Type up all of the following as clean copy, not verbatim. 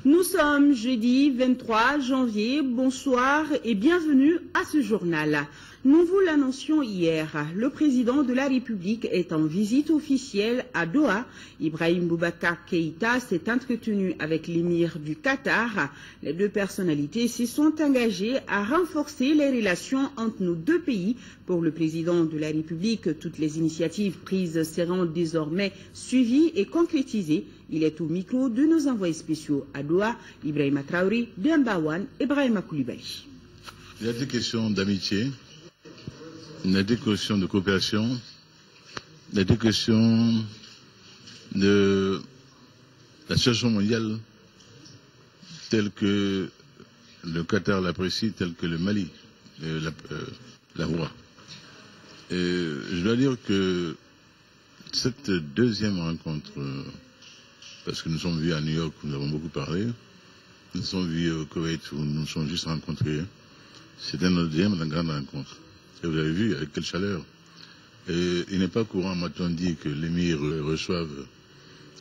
Nous sommes jeudi 23 janvier. Bonsoir et bienvenue à ce journal. Nous vous l'annoncions hier. Le président de la République est en visite officielle à Doha. Ibrahim Boubacar Keïta s'est entretenu avec l'émir du Qatar. Les deux personnalités s'y sont engagées à renforcer les relations entre nos deux pays. Pour le président de la République, toutes les initiatives prises seront désormais suivies et concrétisées. Il est au micro de nos envoyés spéciaux à Doha, Ibrahima Traoré, Dembawan et Ibrahima Koulibaly. Il y a des questions d'amitié, il y a des questions de coopération, il y a des questions de la situation mondiale telle que le Qatar l'apprécie, telle que le Mali la voit. Et je dois dire que cette deuxième rencontre, parce que nous sommes vus à New York où nous avons beaucoup parlé, nous sommes vus au Koweït où nous nous sommes juste rencontrés, c'était notre deuxième grande rencontre. Et vous avez vu avec quelle chaleur. Et il n'est pas courant, m'a-t-on dit, que l'émir reçoive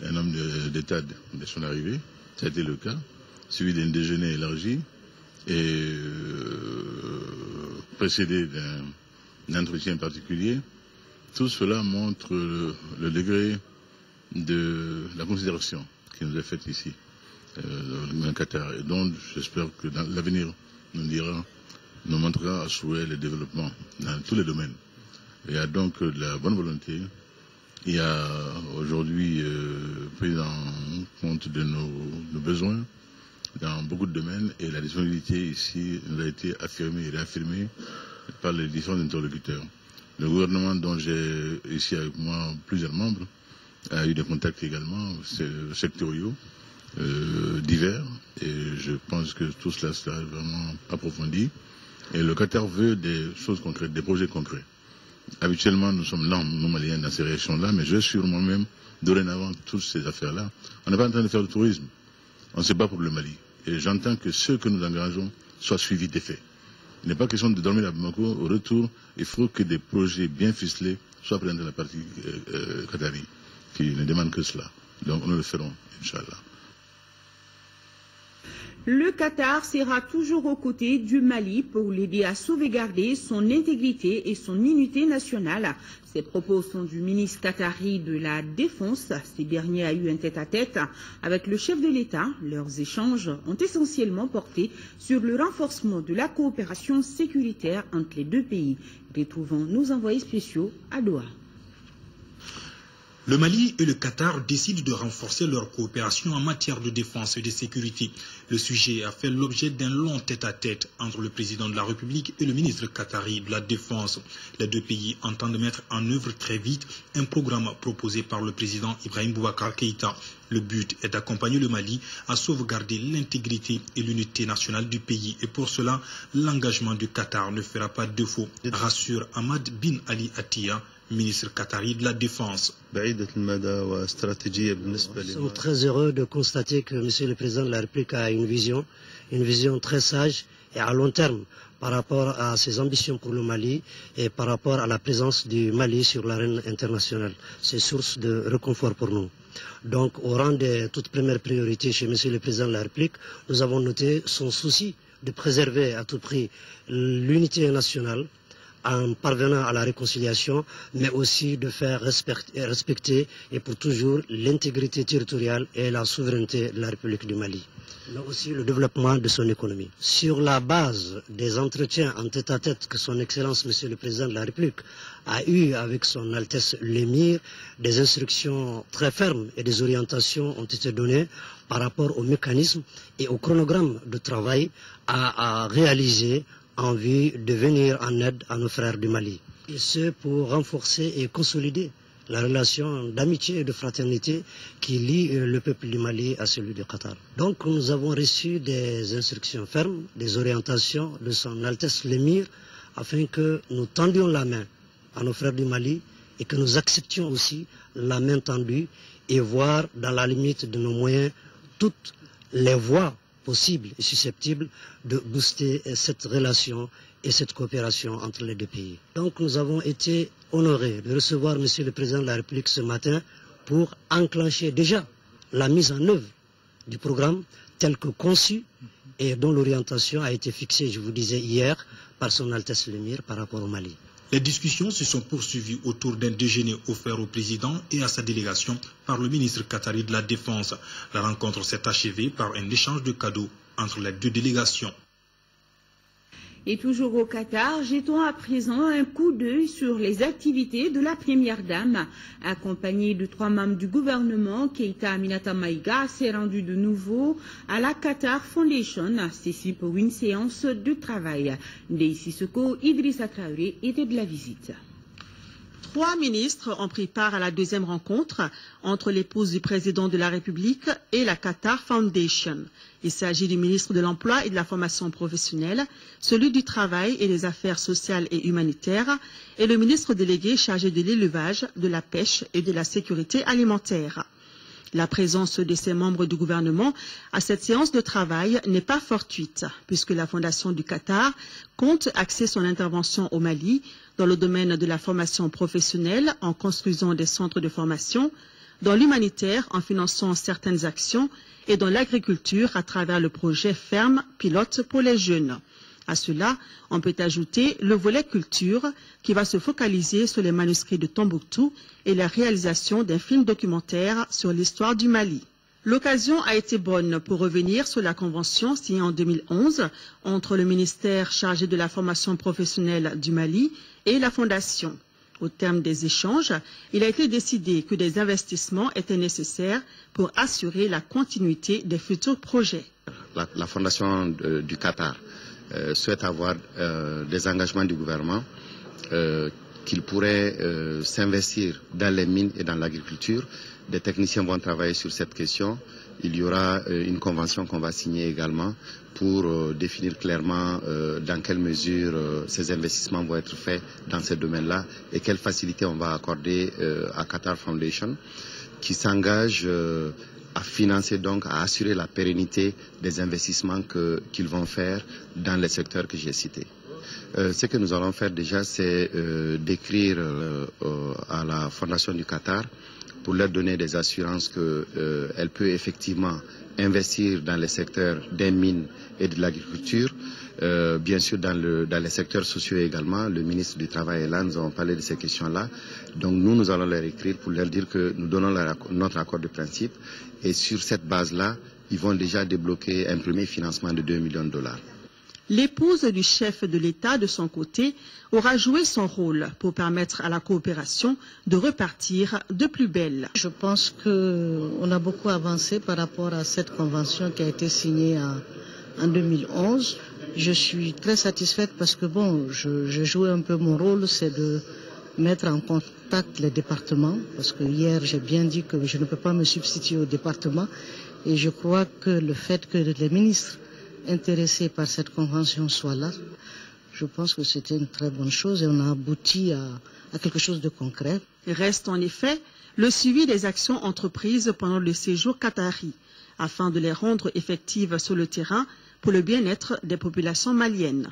un homme d'État dès son arrivée. Ça a été le cas, suivi d'un déjeuner élargi et précédé d'un entretien particulier. Tout cela montre le degré de la considération qui nous est faite ici, dans le Qatar. Et donc, j'espère que dans l'avenir nous montrera à souhait le développement dans tous les domaines. Il y a donc de la bonne volonté. Il y a aujourd'hui pris en compte de nos besoins dans beaucoup de domaines et la disponibilité ici nous a été affirmée et réaffirmée par les différents interlocuteurs. Le gouvernement dont j'ai ici avec moi plusieurs membres a eu des contacts également sectoriaux divers et je pense que tout cela sera vraiment approfondi et le Qatar veut des choses concrètes, des projets concrets. Habituellement nous sommes lents, nous Maliens, dans ces réactions-là, mais je suis moi-même dorénavant toutes ces affaires-là. On n'est pas en train de faire du tourisme, on ne se bat pour le Mali et j'entends que ceux que nous engageons soient suivis des faits. Il n'est pas question de dormir à Bamako. Au retour, il faut que des projets bien ficelés soient présents dans la partie qatari, qui ne demande que cela. Donc nous le ferons, Inch'Allah. Le Qatar sera toujours aux côtés du Mali pour l'aider à sauvegarder son intégrité et son unité nationale. Ces propos sont du ministre qatari de la Défense. Ces derniers a eu un tête-à-tête avec le chef de l'État. Leurs échanges ont essentiellement porté sur le renforcement de la coopération sécuritaire entre les deux pays. Retrouvons nos envoyés spéciaux à Doha. Le Mali et le Qatar décident de renforcer leur coopération en matière de défense et de sécurité. Le sujet a fait l'objet d'un long tête-à-tête entre le président de la République et le ministre qatari de la Défense. Les deux pays entendent mettre en œuvre très vite un programme proposé par le président Ibrahim Boubacar Keïta. Le but est d'accompagner le Mali à sauvegarder l'intégrité et l'unité nationale du pays. Et pour cela, l'engagement du Qatar ne fera pas défaut, rassure Ahmad Bin Ali Attia, ministre qatari de la Défense. Nous sommes très heureux de constater que M. le Président de la République a une vision très sage et à long terme par rapport à ses ambitions pour le Mali et par rapport à la présence du Mali sur l'arène internationale. C'est source de réconfort pour nous. Donc, au rang des toutes premières priorités chez M. le Président de la République, nous avons noté son souci de préserver à tout prix l'unité nationale, en parvenant à la réconciliation, mais aussi de faire respecter et pour toujours l'intégrité territoriale et la souveraineté de la République du Mali, mais aussi le développement de son économie. Sur la base des entretiens en tête-à-tête que son Excellence, Monsieur le Président de la République, a eu avec son Altesse l'émir, des instructions très fermes et des orientations ont été données par rapport au mécanisme et au chronogramme de travail à réaliser en vue de venir en aide à nos frères du Mali. Et ce pour renforcer et consolider la relation d'amitié et de fraternité qui lie le peuple du Mali à celui du Qatar. Donc nous avons reçu des instructions fermes, des orientations de son Altesse l'émir, afin que nous tendions la main à nos frères du Mali et que nous acceptions aussi la main tendue et voir dans la limite de nos moyens toutes les voies possible et susceptible de booster cette relation et cette coopération entre les deux pays. Donc nous avons été honorés de recevoir M. le Président de la République ce matin pour enclencher déjà la mise en œuvre du programme tel que conçu et dont l'orientation a été fixée, je vous disais hier, par son Altesse l'Émir par rapport au Mali. Les discussions se sont poursuivies autour d'un déjeuner offert au président et à sa délégation par le ministre qatari de la Défense. La rencontre s'est achevée par un échange de cadeaux entre les deux délégations. Et toujours au Qatar, jetons à présent un coup d'œil sur les activités de la première dame. Accompagnée de 3 membres du gouvernement, Keïta Aminata Maïga s'est rendue de nouveau à la Qatar Foundation, ceci pour une séance de travail. Ndeye Sissoko, Idrissa Traoré était de la visite. 3 ministres ont pris part à la deuxième rencontre entre l'épouse du président de la République et la Qatar Foundation. Il s'agit du ministre de l'Emploi et de la Formation professionnelle, celui du Travail et des Affaires sociales et humanitaires et le ministre délégué chargé de l'élevage, de la pêche et de la sécurité alimentaire. La présence de ces membres du gouvernement à cette séance de travail n'est pas fortuite, puisque la Fondation du Qatar compte axer son intervention au Mali dans le domaine de la formation professionnelle en construisant des centres de formation, dans l'humanitaire en finançant certaines actions et dans l'agriculture à travers le projet Ferme Pilote pour les jeunes. À cela, on peut ajouter le volet culture qui va se focaliser sur les manuscrits de Tombouctou et la réalisation d'un film documentaire sur l'histoire du Mali. L'occasion a été bonne pour revenir sur la convention signée en 2011 entre le ministère chargé de la formation professionnelle du Mali et la Fondation. Au terme des échanges, il a été décidé que des investissements étaient nécessaires pour assurer la continuité des futurs projets. La Fondation du Qatar souhaite avoir des engagements du gouvernement qu'il pourrait s'investir dans les mines et dans l'agriculture. Des techniciens vont travailler sur cette question. Il y aura une convention qu'on va signer également pour définir clairement dans quelle mesure ces investissements vont être faits dans ce domaine-là et quelles facilités on va accorder à Qatar Foundation qui s'engage à financer donc, à assurer la pérennité des investissements qu'ils vont faire dans les secteurs que j'ai cités. Ce que nous allons faire déjà, c'est d'écrire à la Fondation du Qatar pour leur donner des assurances qu'elle peut effectivement investir dans les secteurs des mines et de l'agriculture, bien sûr dans les secteurs sociaux également. Le ministre du Travail et là, nous avons parlé de ces questions-là. Donc nous allons leur écrire pour leur dire que nous donnons notre accord de principe et sur cette base-là, ils vont déjà débloquer un premier financement de 2 millions de dollars. L'épouse du chef de l'État, de son côté, aura joué son rôle pour permettre à la coopération de repartir de plus belle. Je pense qu'on a beaucoup avancé par rapport à cette convention qui a été signée en 2011. Je suis très satisfaite parce que bon, je jouais un peu mon rôle, c'est de mettre en contact les départements, parce que hier j'ai bien dit que je ne peux pas me substituer au département et je crois que le fait que les ministres intéressés par cette convention soient là, je pense que c'était une très bonne chose et on a abouti à quelque chose de concret. Reste en effet le suivi des actions entreprises pendant le séjour qatari, afin de les rendre effectives sur le terrain pour le bien-être des populations maliennes.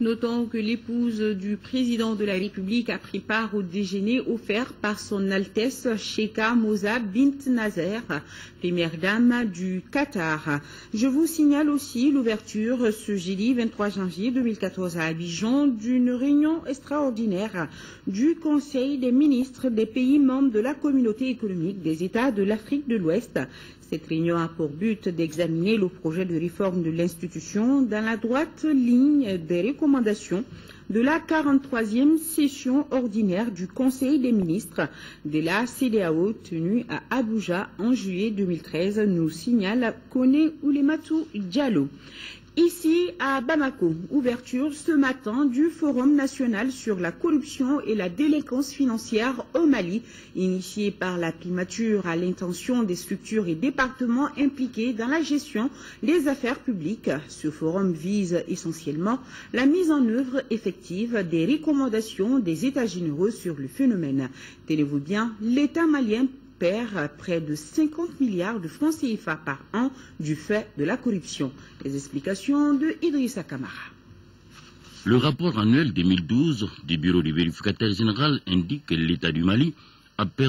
Notons que l'épouse du président de la République a pris part au déjeuner offert par son Altesse Sheikha Moza bint Nazer, première dame du Qatar. Je vous signale aussi l'ouverture ce jeudi 23 janvier 2014 à Abidjan d'une réunion extraordinaire du Conseil des ministres des pays membres de la Communauté économique des États de l'Afrique de l'Ouest. Cette réunion a pour but d'examiner le projet de réforme de l'institution dans la droite ligne des recommandations de la 43e session ordinaire du Conseil des ministres de la CEDEAO tenue à Abuja en juillet 2013, nous signale Kone Oulematou Diallo. Ici à Bamako, ouverture ce matin du Forum national sur la corruption et la délinquance financière au Mali, initié par la primature à l'intention des structures et départements impliqués dans la gestion des affaires publiques. Ce forum vise essentiellement la mise en œuvre effective des recommandations des États généraux sur le phénomène. Tenez-vous bien, l'État malien perd près de 50 milliards de francs CFA par an du fait de la corruption. Les explications de Idrissa Kamara. Le rapport annuel 2012 du Bureau du vérificateur général indique que l'État du Mali a perdu